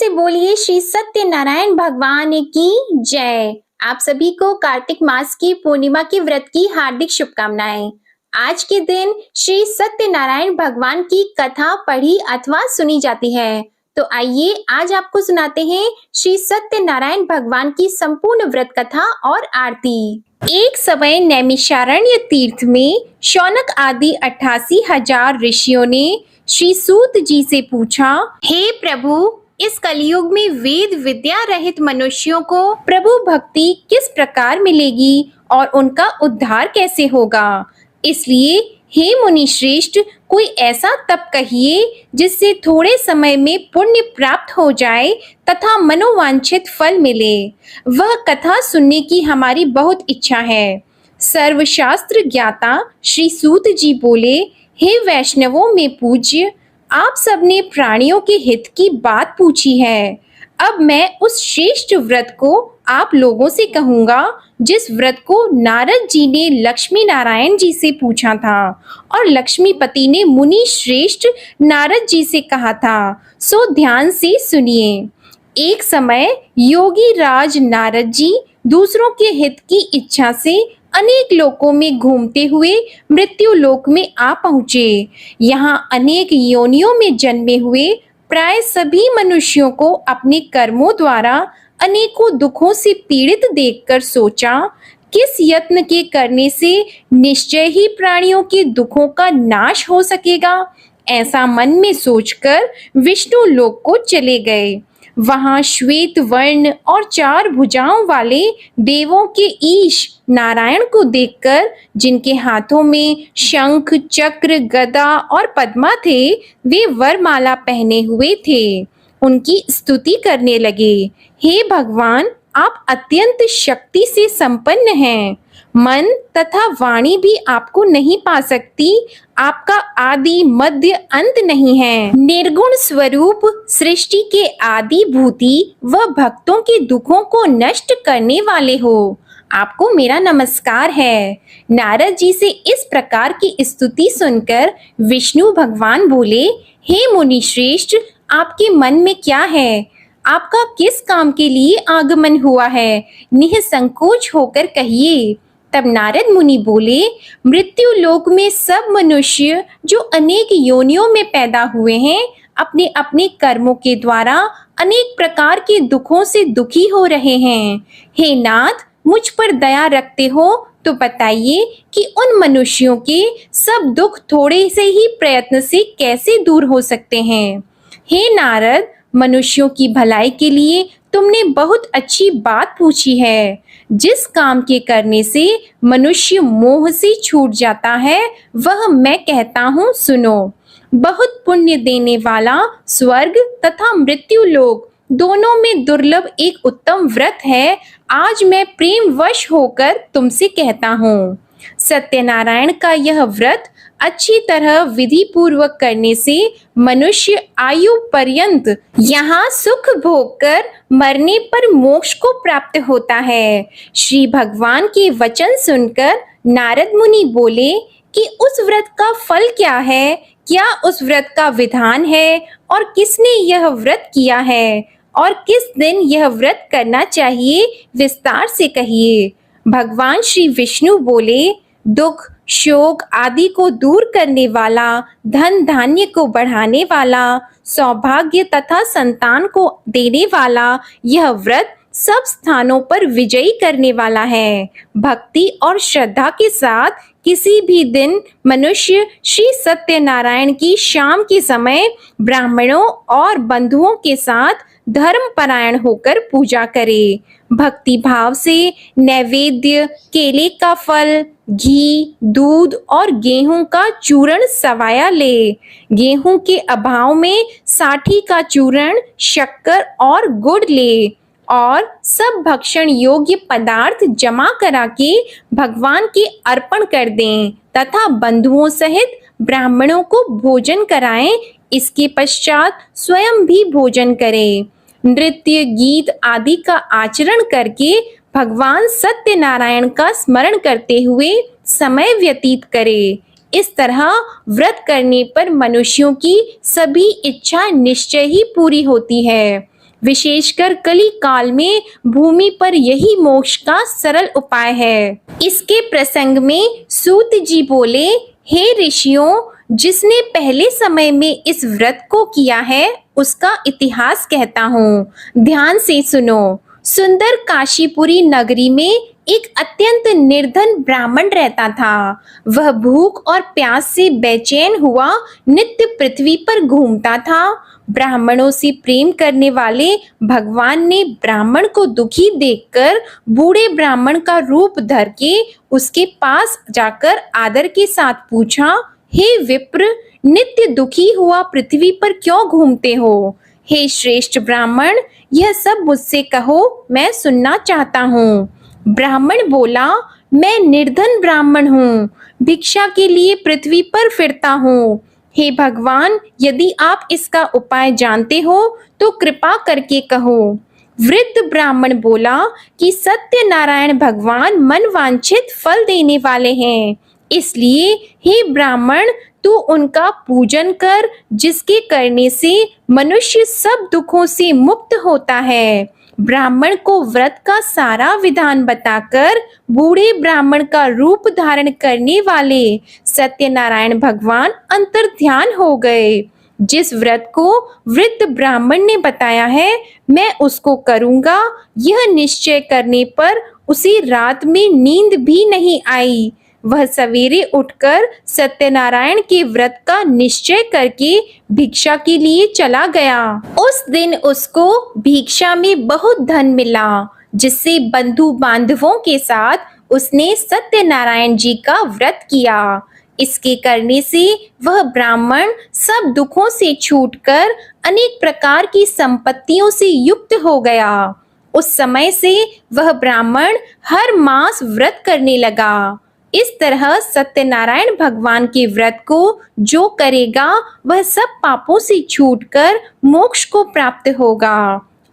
से बोलिए श्री सत्यनारायण भगवान की जय। आप सभी को कार्तिक मास की पूर्णिमा के व्रत की हार्दिक शुभकामनाएं। आज के दिन श्री सत्यनारायण भगवान की कथा पढ़ी अथवा सुनी जाती है। तो आइए आज आपको सुनाते हैं श्री सत्यनारायण भगवान की संपूर्ण व्रत कथा और आरती। एक समय नैमिषारण्य तीर्थ में शौनक आदि 88,000 ऋषियों ने श्री सूत जी से पूछा, हे प्रभु, इस कलयुग में वेद विद्या रहित मनुष्यों को प्रभु भक्ति किस प्रकार मिलेगी और उनका उद्धार कैसे होगा। इसलिए हे मुनि श्रेष्ठ, कोई ऐसा तप कहिए जिससे थोड़े समय में पुण्य प्राप्त हो जाए तथा मनोवांछित फल मिले। वह कथा सुनने की हमारी बहुत इच्छा है। सर्वशास्त्र ज्ञाता श्री सूत जी बोले, हे वैष्णवों में पूज्य, आप सबने प्राणियों के हित की बात पूछी है। अब मैं उस श्रेष्ठ व्रत को आप लोगों से कहूंगा जिस व्रत को नारद जी ने लक्ष्मी नारायण जी से पूछा था और लक्ष्मीपति ने मुनि श्रेष्ठ नारद जी से कहा था। सो ध्यान से सुनिए। एक समय योगी राज नारद जी दूसरों के हित की इच्छा से अनेक लोकों में घूमते हुए मृत्यु लोक में आ पहुँचे। यहाँ अनेक योनियों में जन्मे हुए प्राय सभी मनुष्यों को अपने कर्मों द्वारा अनेकों दुखों से पीड़ित देखकर सोचा, किस यत्न के करने से निश्चय ही प्राणियों के दुखों का नाश हो सकेगा। ऐसा मन में सोचकर विष्णु लोक को चले गए। वहां श्वेत वर्ण और 4 भुजाओं वाले देवों के ईश नारायण को देखकर, जिनके हाथों में शंख चक्र गदा और पद्मा थे, वे वरमाला पहने हुए थे, उनकी स्तुति करने लगे। हे भगवान, आप अत्यंत शक्ति से संपन्न हैं। मन तथा वाणी भी आपको नहीं पा सकती। आपका आदि मध्य अंत नहीं है। निर्गुण स्वरूप सृष्टि के आदि भूति व भक्तों के दुखों को नष्ट करने वाले हो। आपको मेरा नमस्कार है। नारद जी से इस प्रकार की स्तुति सुनकर विष्णु भगवान बोले, हे मुनि श्रेष्ठ, आपके मन में क्या है? आपका किस काम के लिए आगमन हुआ है? निःसंकोच होकर कहिए। तब नारद मुनि बोले, मृत्यु लोक में सब मनुष्य जो अनेक योनियों में पैदा हुए हैं, अपने अपने कर्मों के द्वारा अनेक प्रकार के दुखों से दुखी हो रहे हैं। हे नाथ, मुझ पर दया रखते हो तो बताइए कि उन मनुष्यों के सब दुख थोड़े से ही प्रयत्न से कैसे दूर हो सकते हैं। हे नारद, मनुष्यों की भलाई के लिए तुमने बहुत अच्छी बात पूछी है। जिस काम के करने से मनुष्य मोह से छूट जाता है, वह मैं कहता हूँ, सुनो। बहुत पुण्य देने वाला स्वर्ग तथा मृत्यु लोक दोनों में दुर्लभ एक उत्तम व्रत है। आज मैं प्रेम वश होकर तुमसे कहता हूँ। सत्यनारायण का यह व्रत अच्छी तरह विधि पूर्वक करने से मनुष्य आयु पर्यंत यहाँ सुख भोग कर मरने पर मोक्ष को प्राप्त होता है। श्री भगवान के वचन सुनकर नारद मुनि बोले कि उस व्रत का फल क्या है, क्या उस व्रत का विधान है और किसने यह व्रत किया है और किस दिन यह व्रत करना चाहिए, विस्तार से कहिए। भगवान श्री विष्णु बोले, दुख शोक आदि को दूर करने वाला, धन धान्य को बढ़ाने वाला, सौभाग्य तथा संतान को देने वाला यह व्रत सब स्थानों पर विजयी करने वाला है। भक्ति और श्रद्धा के साथ किसी भी दिन मनुष्य श्री सत्यनारायण की शाम के समय ब्राह्मणों और बंधुओं के साथ धर्म परायण होकर पूजा करे। भक्ति भाव से नैवेद्य, केले का फल, घी, दूध और गेहूं का चूर्ण सवाया ले। गेहूं के अभाव में साठी का चूर्ण, शक्कर और गुड़ ले और सब भक्षण योग्य पदार्थ जमा करा के भगवान के अर्पण कर दें तथा बंधुओं सहित ब्राह्मणों को भोजन कराएं। इसके पश्चात स्वयं भी भोजन करें। नृत्य गीत आदि का आचरण करके भगवान सत्यनारायण का स्मरण करते हुए समय व्यतीत करे। इस तरह व्रत करने पर मनुष्यों की सभी इच्छा निश्चय ही पूरी होती है। विशेषकर कली काल में भूमि पर यही मोक्ष का सरल उपाय है। इसके प्रसंग में सूत जी बोले, हे ऋषियों, जिसने पहले समय में इस व्रत को किया है उसका इतिहास कहता हूँ, ध्यान से सुनो। सुंदर काशीपुरी नगरी में एक अत्यंत निर्धन ब्राह्मण रहता था। वह भूख और प्यास से बेचैन हुआ नित्य पृथ्वी पर घूमता था। ब्राह्मणों से प्रेम करने वाले भगवान ने ब्राह्मण को दुखी देखकर बूढ़े ब्राह्मण का रूप धर के उसके पास जाकर आदर के साथ पूछा, हे विप्र, नित्य दुखी हुआ पृथ्वी पर क्यों घूमते हो? हे श्रेष्ठ ब्राह्मण, यह सब मुझसे कहो, मैं सुनना चाहता हूँ। ब्राह्मण बोला, मैं निर्धन ब्राह्मण हूँ, भिक्षा के लिए पृथ्वी पर फिरता हूँ। हे भगवान, यदि आप इसका उपाय जानते हो तो कृपा करके कहो। वृद्ध ब्राह्मण बोला कि सत्यनारायण भगवान मनवांछित फल देने वाले हैं, इसलिए हे ब्राह्मण, तू उनका पूजन कर, जिसके करने से मनुष्य सब दुखों से मुक्त होता है। ब्राह्मण को व्रत का सारा विधान बताकर बूढ़े ब्राह्मण का रूप धारण करने वाले सत्यनारायण भगवान अंतर्ध्यान हो गए। जिस व्रत को वृद्ध ब्राह्मण ने बताया है, मैं उसको करूंगा, यह निश्चय करने पर उसे रात में नींद भी नहीं आई। वह सवेरे उठकर सत्यनारायण के व्रत का निश्चय करके भिक्षा के लिए चला गया। उस दिन उसको भिक्षा में बहुत धन मिला, जिससे बंधु बांधवों के साथ उसने सत्यनारायण जी का व्रत किया। इसके करने से वह ब्राह्मण सब दुखों से छूटकर अनेक प्रकार की संपत्तियों से युक्त हो गया। उस समय से वह ब्राह्मण हर मास व्रत करने लगा। इस तरह सत्यनारायण भगवान के व्रत को जो करेगा वह सब पापों से छूटकर मोक्ष को प्राप्त होगा।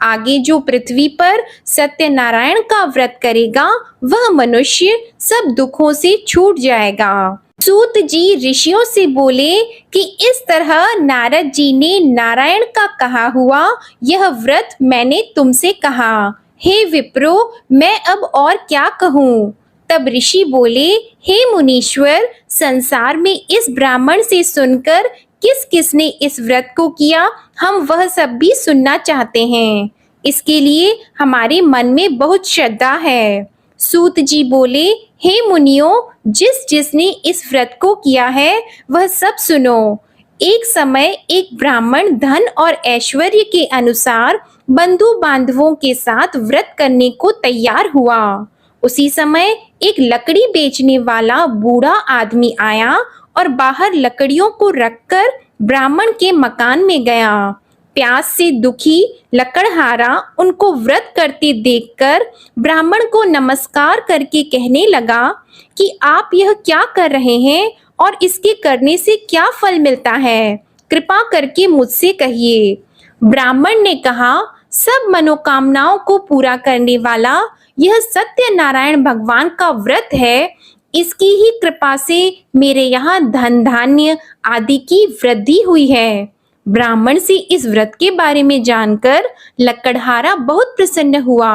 आगे जो पृथ्वी पर सत्यनारायण का व्रत करेगा वह मनुष्य सब दुखों से छूट जाएगा। सूत जी ऋषियों से बोले कि इस तरह नारद जी ने नारायण का कहा हुआ यह व्रत मैंने तुमसे कहा। हे विप्रो, मैं अब और क्या कहूँ? तब ऋषि बोले, हे मुनीश्वर, संसार में इस ब्राह्मण से सुनकर किस किसने इस व्रत को किया, हम वह सब भी सुनना चाहते हैं। इसके लिए हमारे मन में बहुत श्रद्धा है। सूत जी बोले, हे मुनियों, जिसने इस व्रत को किया है वह सब सुनो। एक समय एक ब्राह्मण धन और ऐश्वर्य के अनुसार बंधु बांधवों के साथ व्रत करने को तैयार हुआ। उसी समय एक लकड़ी बेचने वाला बूढ़ा आदमी आया और बाहर लकड़ियों को रखकर ब्राह्मण के मकान में गया। प्यास से दुखी लकड़हारा उनको व्रत करते देखकर ब्राह्मण को नमस्कार करके कहने लगा कि आप यह क्या कर रहे हैं और इसके करने से क्या फल मिलता है, कृपा करके मुझसे कहिए। ब्राह्मण ने कहा, सब मनोकामनाओं को पूरा करने वाला यह सत्यनारायण भगवान का व्रत है। इसकी ही कृपा से मेरे यहाँ धन धान्य आदि की वृद्धि हुई है। ब्राह्मण से इस व्रत के बारे में जानकर लकड़हारा बहुत प्रसन्न हुआ।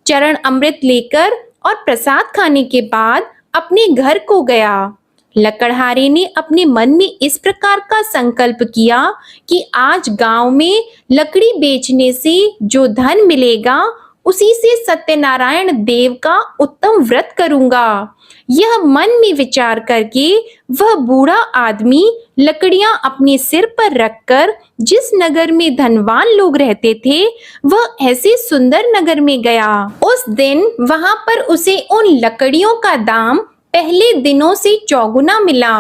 चरण अमृत लेकर और प्रसाद खाने के बाद अपने घर को गया। लकड़हारे ने अपने मन में इस प्रकार का संकल्प किया कि आज गांव में लकड़ी बेचने से जो धन मिलेगा उसी से सत्यनारायण देव का उत्तम व्रत करूंगा। यह मन में विचार करके वह बूढ़ा आदमी लकड़ियां अपने सिर पर रखकर जिस नगर में धनवान लोग रहते थे वह ऐसे सुंदर नगर में गया। उस दिन वहां पर उसे उन लकड़ियों का दाम पहले दिनों से चौगुना मिला।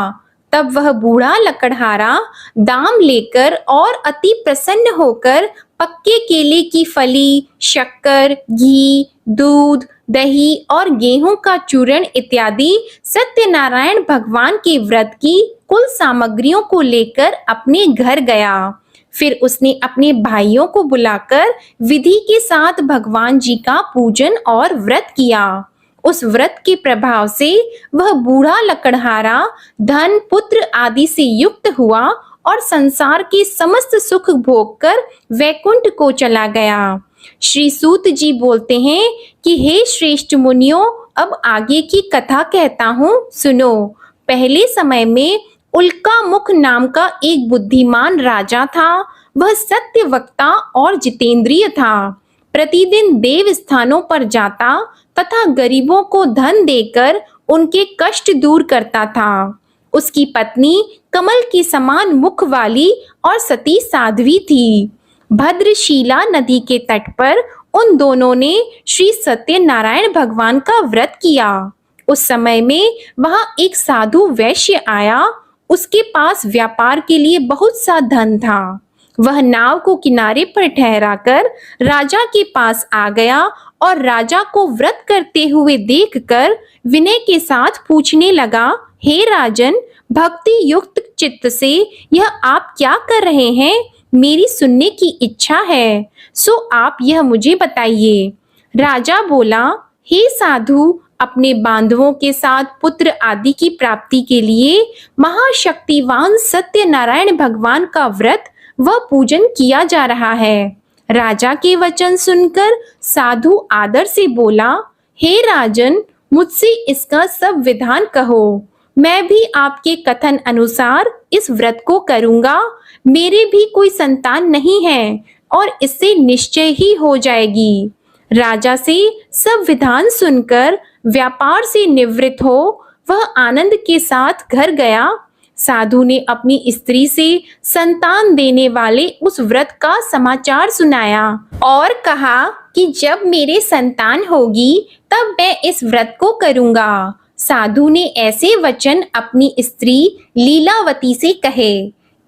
तब वह बूढ़ा लकड़हारा दाम लेकर और अति प्रसन्न होकर पक्के केले की फली, शक्कर, घी, दूध, दही और गेहूं का चूर्ण इत्यादि सत्यनारायण भगवान के व्रत की कुल सामग्रियों को लेकर अपने घर गया। फिर उसने अपने भाइयों को बुलाकर विधि के साथ भगवान जी का पूजन और व्रत किया। उस व्रत के प्रभाव से वह बूढ़ा लकड़हारा धन पुत्र आदि से युक्त हुआ और संसार के समस्त सुख भोग कर वैकुंठ को चला गया। श्री सूत जी बोलते हैं कि हे श्रेष्ठ मुनियों, अब आगे की कथा कहता हूँ, सुनो। पहले समय में उल्का मुख नाम का एक बुद्धिमान राजा था। वह सत्य वक्ता और जितेंद्रिय था। प्रतिदिन देव स्थानों पर जाता तथा गरीबों को धन देकर उनके कष्ट दूर करता था। उसकी पत्नी कमल के समान मुख वाली और सती साध्वी थी। भद्रशीला नदी के तट पर उन दोनों ने श्री सत्यनारायण भगवान का व्रत किया। उस समय में वहां एक साधु वैश्य आया। उसके पास व्यापार के लिए बहुत सा धन था। वह नाव को किनारे पर ठहराकर राजा के पास आ गया और राजा को व्रत करते हुए देखकर विनय के साथ पूछने लगा, हे राजन, भक्ति युक्त चित्त से यह आप क्या कर रहे हैं? मेरी सुनने की इच्छा है, सो आप यह मुझे बताइए। राजा बोला, हे साधु, अपने बांधवों के साथ पुत्र आदि की प्राप्ति के लिए महाशक्तिवान सत्यनारायण भगवान का व्रत व पूजन किया जा रहा है। राजा के वचन सुनकर साधु आदर से बोला, हे राजन, मुझसे इसका सब विधान कहो। मैं भी आपके कथन अनुसार इस व्रत को करूंगा। मेरे भी कोई संतान नहीं है और इससे निश्चय ही हो जाएगी। राजा से सब विधान सुनकर व्यापार से निवृत्त हो वह आनंद के साथ घर गया। साधु ने अपनी स्त्री से संतान देने वाले उस व्रत का समाचार सुनाया और कहा कि जब मेरे संतान होगी तब मैं इस व्रत को करूंगा। साधु ने ऐसे वचन अपनी स्त्री लीलावती से कहे।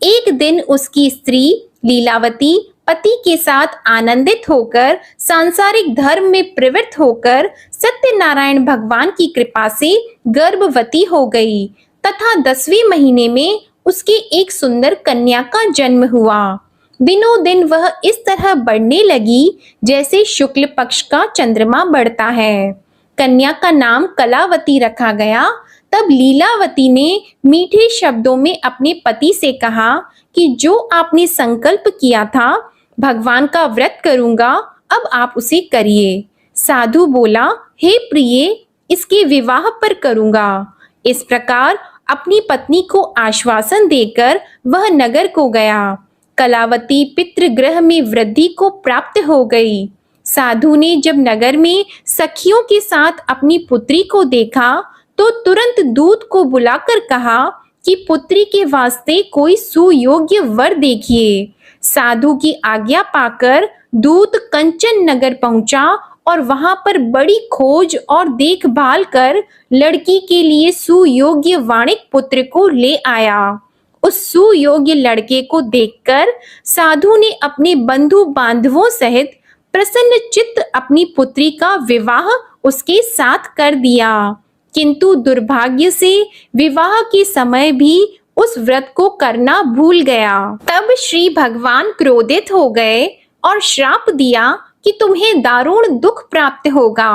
एक दिन उसकी स्त्री लीलावती पति के साथ आनंदित होकर सांसारिक धर्म में प्रवृत्त होकर सत्यनारायण भगवान की कृपा से गर्भवती हो गई तथा 10वें महीने में उसके एक सुंदर कन्या का जन्म हुआ। दिनों दिन वह इस तरह बढ़ने लगी जैसे शुक्ल पक्ष का चंद्रमा बढ़ता है। कन्या का नाम कलावती रखा गया। तब लीलावती ने मीठे शब्दों में अपने पति से कहा कि जो आपने संकल्प किया था, भगवान का व्रत करूंगा, अब आप उसे करिए। साधु बोला, हे प्रिय, इसके विवाह पर करूंगा। इस प्रकार अपनी पत्नी को आश्वासन देकर वह नगर को गया। कलावती पितृगृह में वृद्धि को प्राप्त हो गई। साधु ने जब नगर में सखियों के साथ अपनी पुत्री को देखा तो तुरंत दूत को बुलाकर कहा कि पुत्री के वास्ते कोई सुयोग्य वर देखिए। साधु की आज्ञा पाकर दूत कंचन नगर पहुंचा और वहां पर बड़ी खोज और देखभाल कर लड़की के लिए सुयोग्य वाणिक पुत्र को ले आया। उस सुयोग्य लड़के को देखकर साधु ने अपने बंधु बांधवों सहित प्रसन्न चित्त अपनी पुत्री का विवाह उसके साथ कर दिया। किंतु दुर्भाग्य से विवाह के समय भी उस व्रत को करना भूल गया। तब श्री भगवान क्रोधित हो गए और श्राप दिया कि तुम्हें दारुण दुख प्राप्त होगा।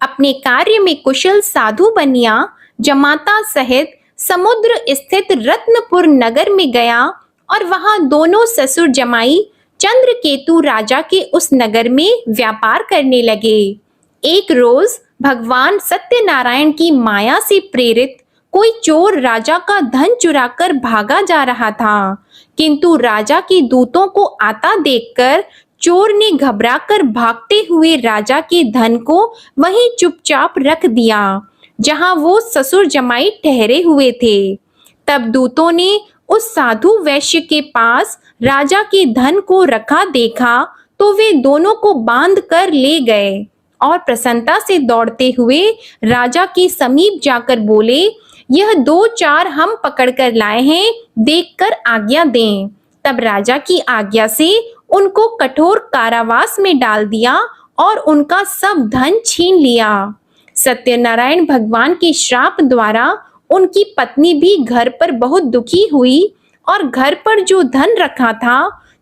अपने कार्य में कुशल साधु बनिया जमाता सहित समुद्र स्थित रत्नपुर नगर में गया और वहां दोनों ससुर जमाई चंद्रकेतु राजा के उस नगर में व्यापार करने लगे। एक रोज भगवान सत्यनारायण की माया से प्रेरित कोई चोर राजा का धन चुराकर भागा जा रहा था, किंतु राजा के दूतों को आता देखकर चोर ने घबराकर भागते हुए राजा के धन को वहीं चुपचाप रख दिया जहां वो ससुर जमाई ठहरे हुए थे। तब दूतों ने उस साधु वैश्य के पास राजा के धन को रखा देखा तो वे दोनों को बांध कर ले गए और प्रसन्नता से दौड़ते हुए राजा के समीप जाकर बोले, यह 2-4 हम पकड़कर लाए हैं, देखकर आज्ञा दें। तब राजा की आज्ञा से उनको कठोर कारावास में डाल दिया और उनका सब धन छीन लिया। सत्यनारायण भगवान के श्राप द्वारा उनकी पत्नी भी घर पर बहुत दुखी हुई और घर पर जो धन रखा था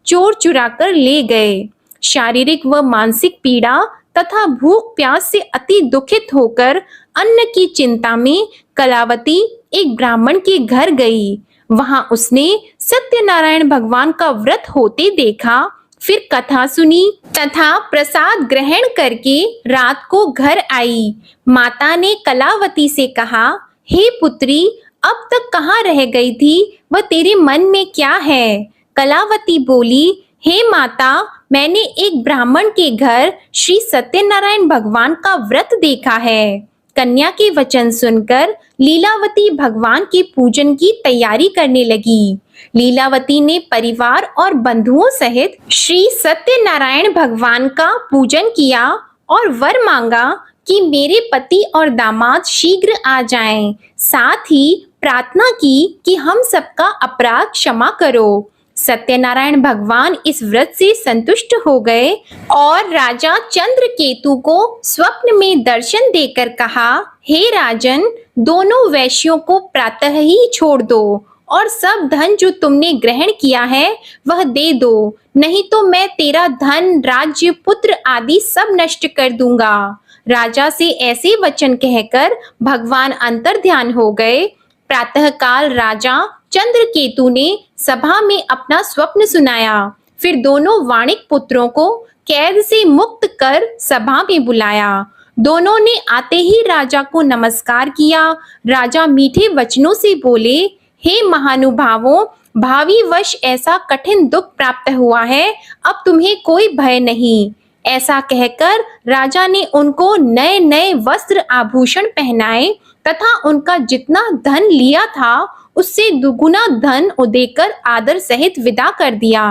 चोर चुराकर ले गए। शारीरिक व मानसिक पीड़ा तथा भूख प्यास से अति दुखित होकर अन्न की चिंता में कलावती एक ब्राह्मण के घर गई। वहां उसने सत्यनारायण भगवान का व्रत होते देखा, फिर कथा सुनी तथा प्रसाद ग्रहण करके रात को घर आई। माता ने कलावती से कहा, हे पुत्री, अब तक कहाँ रह गई थी? वह तेरे मन में क्या है? कलावती बोली, हे माता, मैंने एक ब्राह्मण के घर श्री सत्यनारायण भगवान का व्रत देखा है। कन्या के वचन सुनकर लीलावती भगवान के पूजन की तैयारी करने लगी। लीलावती ने परिवार और बंधुओं सहित श्री सत्यनारायण भगवान का पूजन किया और वर मांगा कि मेरे पति और दामाद शीघ्र आ जाएं। साथ ही प्रार्थना की कि हम सबका अपराध क्षमा करो। सत्यनारायण भगवान इस व्रत से संतुष्ट हो गए और राजा चंद्रकेतु को स्वप्न में दर्शन देकर कहा, हे राजन, दोनों वैश्यों को प्रातः ही छोड़ दो और सब धन जो तुमने ग्रहण किया है वह दे दो, नहीं तो मैं तेरा धन, राज्य, पुत्र आदि सब नष्ट कर दूंगा। राजा से ऐसे वचन कहकर भगवान अंतर्ध्यान हो गए। प्रातःकाल राजा चंद्रकेतु ने सभा में अपना स्वप्न सुनाया। फिर दोनों वाणिक पुत्रों को कैद से मुक्त कर सभा में बुलाया। दोनों ने आते ही राजा को नमस्कार किया। राजा मीठे वचनों से बोले, हे महानुभावों, भावी वश ऐसा कठिन दुख प्राप्त हुआ है, अब तुम्हें कोई भय नहीं। ऐसा कहकर राजा ने उनको नए नए वस्त्र आभूषण पहनाए तथा उनका जितना धन लिया था उससे दुगुना धन देकर आदर सहित विदा कर दिया।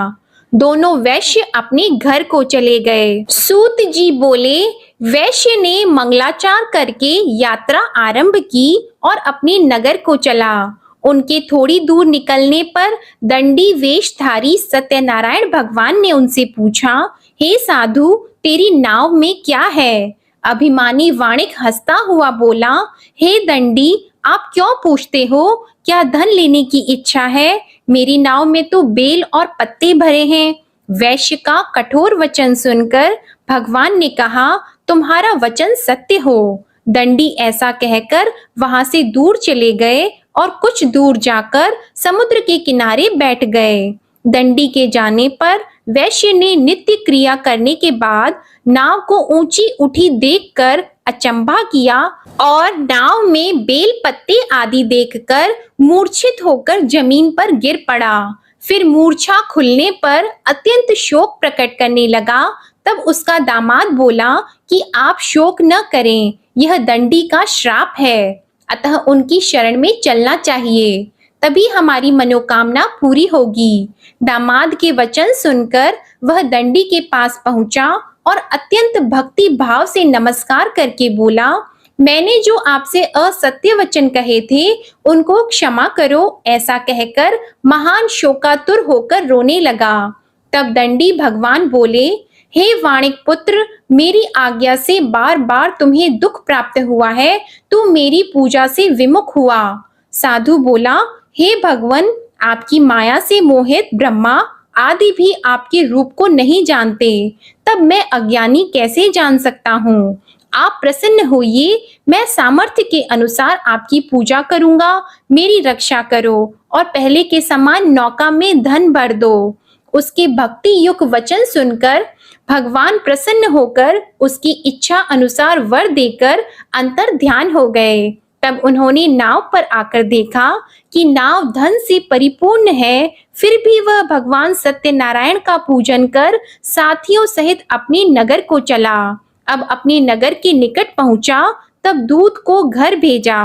दोनों वैश्य अपने घर को चले गए। सूत जी बोले, वैश्य ने मंगलाचार करके यात्रा आरंभ की और अपने नगर को चला। उनके थोड़ी दूर निकलने पर दंडी वेशधारी सत्यनारायण भगवान ने उनसे पूछा, हे साधु, तेरी नाव में क्या है? अभिमानी वाणिक हंसता हुआ बोला, हे दंडी, आप क्यों पूछते हो? क्या धन लेने की इच्छा है? मेरी नाव में तो बेल और पत्ते भरे हैं। वैश्य का कठोर वचन सुनकर भगवान ने कहा, तुम्हारा वचन सत्य हो। दंडी ऐसा कहकर वहां से दूर चले गए और कुछ दूर जाकर समुद्र के किनारे बैठ गए। दंडी के जाने पर वैश्य ने नित्य क्रिया करने के बाद नाव को ऊंची उठी देखकर अचंभा किया और नाव में बेल पत्ते आदि देखकर मूर्छित होकर जमीन पर गिर पड़ा। फिर मूर्छा खुलने पर अत्यंत शोक प्रकट करने लगा। तब उसका दामाद बोला कि आप शोक न करें, यह दंडी का श्राप है, अतः उनकी शरण में चलना चाहिए, तभी हमारी मनोकामना पूरी होगी। दामाद के वचन सुनकर वह दंडी के पास पहुंचा और अत्यंत भक्ति भाव से नमस्कार करके बोला, मैंने जो आपसे असत्य वचन कहे थे उनको क्षमा करो। ऐसा कहकर महान शोकातुर होकर रोने लगा। तब दंडी भगवान बोले, हे वाणिक पुत्र, मेरी आज्ञा से बार बार तुम्हें दुख प्राप्त हुआ है, तू मेरी पूजा से विमुख हुआ। साधु बोला, हे भगवान, आपकी माया से मोहित ब्रह्मा आदि भी आपके रूप को नहीं जानते, तब मैं अज्ञानी कैसे जान सकता हूँ? आप प्रसन्न होइए, मैं सामर्थ्य के अनुसार आपकी पूजा करूंगा। मेरी रक्षा करो और पहले के समान नौका में धन भर दो। उसके भक्ति युक्त वचन सुनकर भगवान प्रसन्न होकर उसकी इच्छा अनुसार वर देकर अंतर ध्यान हो गए। तब उन्होंने नाव पर आकर देखा कि नाव धन से परिपूर्ण है, फिर भी वह भगवान सत्यनारायण का पूजन कर साथियों सहित अपने नगर को चला। अब अपने नगर के निकट पहुंचा, तब दूत को घर भेजा।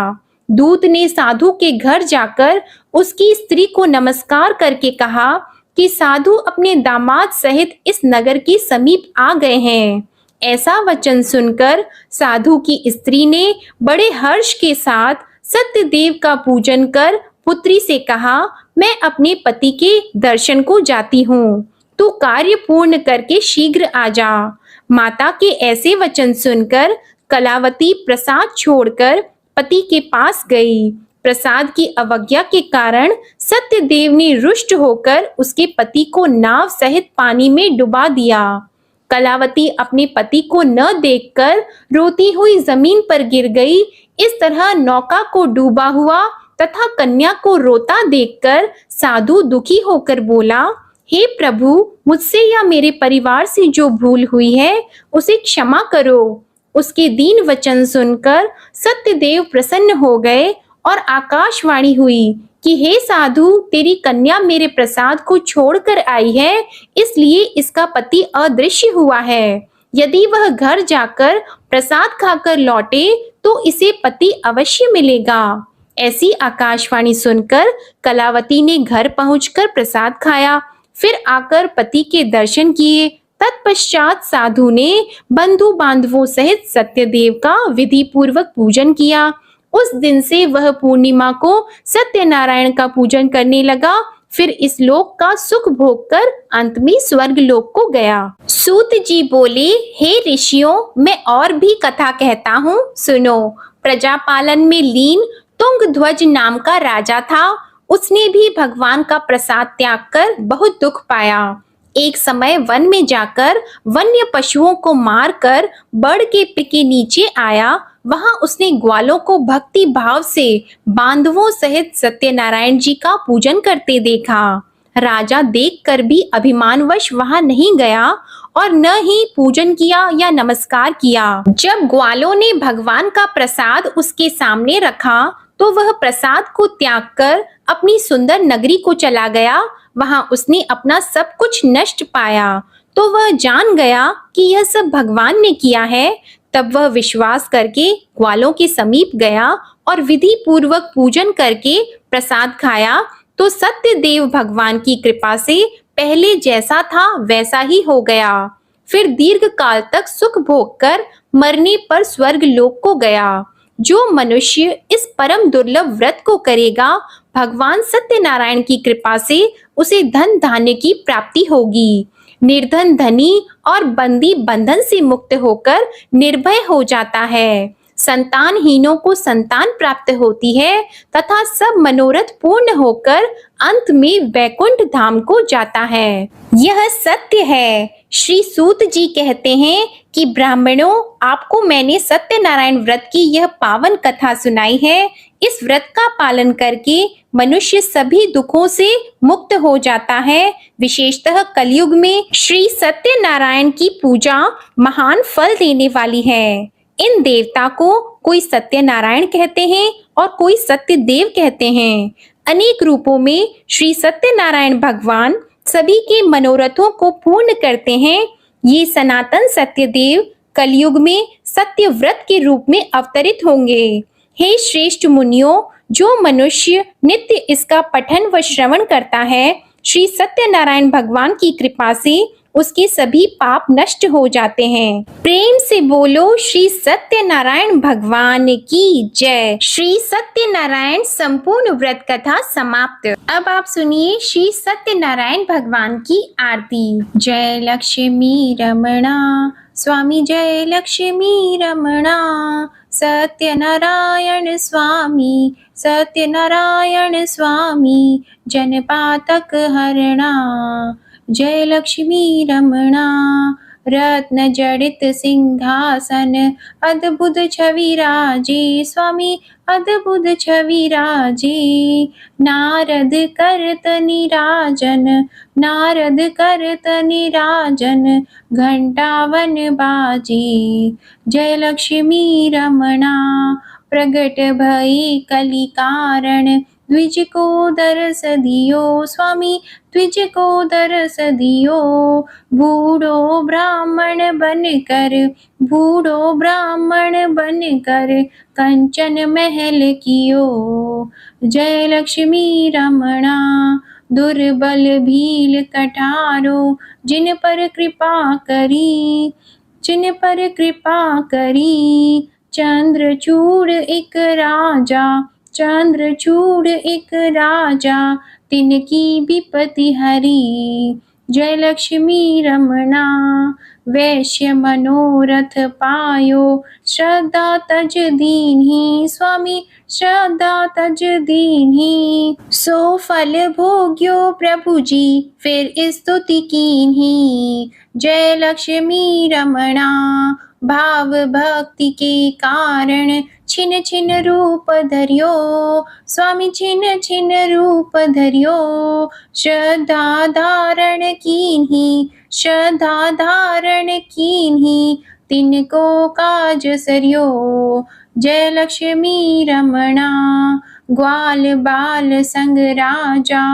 दूत ने साधु के घर जाकर उसकी स्त्री को नमस्कार करके कहा कि साधु अपने दामाद सहित इस नगर के समीप आ गए हैं। ऐसा वचन सुनकर साधु की स्त्री ने बड़े हर्ष के साथ सत्यदेव का पूजन कर पुत्री से कहा, मैं अपने पति के दर्शन को जाती हूँ, तू कार्य पूर्ण करके शीघ्र आ जा। माता के ऐसे वचन सुनकर कलावती प्रसाद छोड़कर पति के पास गई। प्रसाद की अवज्ञा के कारण सत्यदेव ने रुष्ट होकर उसके पति को नाव सहित पानी में डुबा दिया। कलावती अपने पति को न देखकर रोती हुई जमीन पर गिर गई। इस तरह नौका को डूबा हुआ तथा कन्या को रोता देखकर साधु दुखी होकर बोला, हे प्रभु, मुझसे या मेरे परिवार से जो भूल हुई है उसे क्षमा करो। उसके दीन वचन सुनकर सत्यदेव प्रसन्न हो गए और आकाशवाणी हुई कि हे साधु, तेरी कन्या मेरे प्रसाद को छोड़कर आई है, इसलिए इसका पति अदृश्य हुआ है। यदि वह घर जाकर प्रसाद खाकर लौटे तो इसे पति अवश्य मिलेगा। ऐसी आकाशवाणी सुनकर कलावती ने घर पहुंचकर प्रसाद खाया, फिर आकर पति के दर्शन किए। तत्पश्चात साधु ने बंधु बांधवों सहित सत्यदेव का विधि पूर्वक पूजन किया। उस दिन से वह पूर्णिमा को सत्यनारायण का पूजन करने लगा। फिर इस लोक का सुख भोग कर अंत में स्वर्ग लोक को गया। सूत जी बोले, हे ऋषियों, मैं और भी कथा कहता हूँ, सुनो। प्रजापालन में लीन तुंगध्वज नाम का राजा था। उसने भी भगवान का प्रसाद त्याग कर बहुत दुख पाया। एक समय वन में जाकर वन्य पशुओं को मारकर बड़ के पेड़ के नीचे आया। वहां उसने ग्वालों को भक्ति भाव से बांधवों सहित सत्यनारायण जी का पूजन करते देखा। राजा देखकर भी अभिमानवश वहां नहीं गया और न ही पूजन किया या नमस्कार किया। जब ग्वालों ने भगवान का प्रसाद उसके सामने रखा तो वह प्रसाद को त्याग कर अपनी सुंदर नगरी को चला गया। वहां उसने अपना सब कुछ नष्ट पाया तो वह जान गया कि यह सब भगवान ने किया है। तब वह विश्वास करके ग्वालों के समीप गया और विधि पूर्वक पूजन करके प्रसाद खाया तो सत्यदेव भगवान की कृपा से पहले जैसा था वैसा ही हो गया। फिर दीर्घ काल तक सुख भोग कर मरने पर स्वर्ग लोक को गया। जो मनुष्य इस परम दुर्लभ व्रत को करेगा, भगवान सत्यनारायण की कृपा से उसे धन धान्य की प्राप्ति होगी। निर्धन धनी और बंदी बंधन से मुक्त होकर निर्भय हो जाता है। संतानहीनों को संतान प्राप्त होती है तथा सब मनोरथ पूर्ण होकर अंत में वैकुंठ धाम को जाता है। यह सत्य है। श्री सूत जी कहते हैं कि ब्राह्मणों, आपको मैंने सत्यनारायण व्रत की यह पावन कथा सुनाई है। इस व्रत का पालन करके मनुष्य सभी दुखों से मुक्त हो जाता है। विशेषतः कलयुग में श्री सत्यनारायण की पूजा महान फल देने वाली है। इन देवता को कोई सत्यनारायण कहते हैं और कोई सत्यदेव कहते हैं। अनेक रूपों में श्री सत्यनारायण भगवान सभी के मनोरथों को पूर्ण करते हैं। ये सनातन सत्यदेव कलयुग में सत्य व्रत के रूप में अवतरित होंगे। हे श्रेष्ठ मुनियों, जो मनुष्य नित्य इसका पठन व श्रवण करता है, श्री सत्यनारायण भगवान की कृपा से उसके सभी पाप नष्ट हो जाते हैं। प्रेम से बोलो श्री सत्यनारायण भगवान की जय। श्री सत्यनारायण संपूर्ण व्रत कथा समाप्त। अब आप सुनिए श्री सत्यनारायण भगवान की आरती। जय लक्ष्मी रमणा स्वामी, जय लक्ष्मी रमणा। सत्यनारायण स्वामी, सत्यनारायण स्वामी, जनपातक हरणा। जय लक्ष्मी रमणा। रत्न जड़ित सिंहासन, अद्भुत छवि राजे स्वामी, अद्भुत छवि राजे। नारद करत निराजन, नारद करत निराजन, घंटावन बाजे। जय लक्ष्मी रमणा। प्रगट भई कलि कारण, द्विज को दरस दियो स्वामी, द्विज को दरस दियो। बूढ़ो ब्राह्मण बनकर, बूढ़ो ब्राह्मण बनकर, कंचन महल कियो। जय लक्ष्मी रमणा। दुर्बल भील कठारो, जिन पर कृपा करी, जिन पर कृपा करी। चंद्रचूड़ एक राजा, चंद्रचूड़ एक राजा, तिनकी विपत्ति हरी। जय लक्ष्मी रमणा। वैश्य मनोरथ पायो, श्रद्धा तज दीन्ही स्वामी, श्रद्धा तज दीन्ही। सो फल भोग्यो प्रभु जी, फिर स्तुति कीन्ही। जय लक्ष्मी रमणा। भाव भक्ति के कारण छिन छिन रूप धरियो, स्वामी छिन छिन रूप धरियो। श्रद्धा धारण कीन्ही, श्रद्धा धारण कीन्ही, तिनको काज सरियो। जय लक्ष्मी रमणा, ग्वाल बाल संग राजा,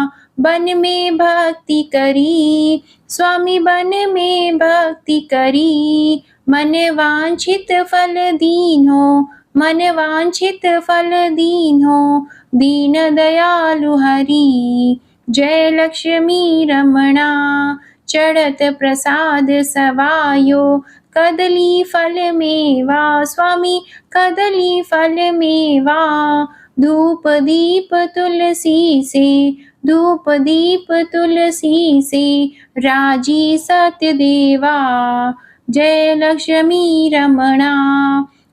बन में भक्ति करी, स्वामी बन में भक्ति करी। मन वांछित फल दीन्हो, मन वांछित फल दीन्हो, दीन दयालु हरि। जय लक्ष्मी रमणा, चढ़त प्रसाद सवायो, कदली फल मेवा, स्वामी कदली फल मेवा। धूप दीप तुलसी से, धूप दीप तुलसी से, राजी सत्य देवा। जय लक्ष्मी रमणा,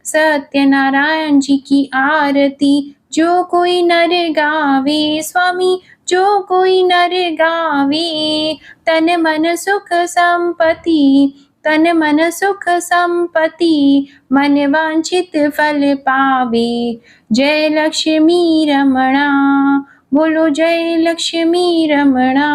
सत्यनारायण जी की आरती जो कोई नर गावे, स्वामी जो कोई नर गावे। तन मन सुख संपत्ति, तन मन सुख संपत्ति, मन वांछित फल पावे। जय लक्ष्मी रमणा, बोलो जय लक्ष्मी रमणा।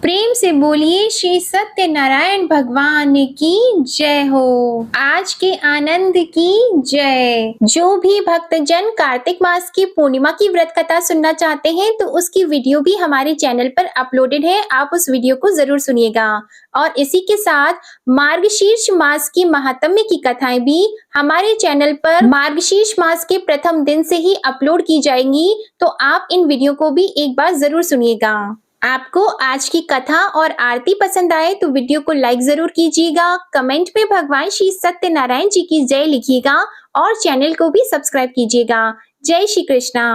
प्रेम से बोलिए श्री सत्यनारायण भगवान की जय हो। आज के आनंद की जय। जो भी भक्तजन कार्तिक मास की पूर्णिमा की व्रत कथा सुनना चाहते हैं तो उसकी वीडियो भी हमारे चैनल पर अपलोडेड है, आप उस वीडियो को जरूर सुनिएगा। और इसी के साथ मार्गशीर्ष मास की महात्म्य की कथाएं भी हमारे चैनल पर मार्गशीर्ष मास के प्रथम दिन से ही अपलोड की जाएंगी, तो आप इन वीडियो को भी एक बार जरूर सुनिएगा। आपको आज की कथा और आरती पसंद आए तो वीडियो को लाइक जरूर कीजिएगा, कमेंट में भगवान श्री सत्यनारायण जी की जय लिखिएगा और चैनल को भी सब्सक्राइब कीजिएगा। जय श्री कृष्णा।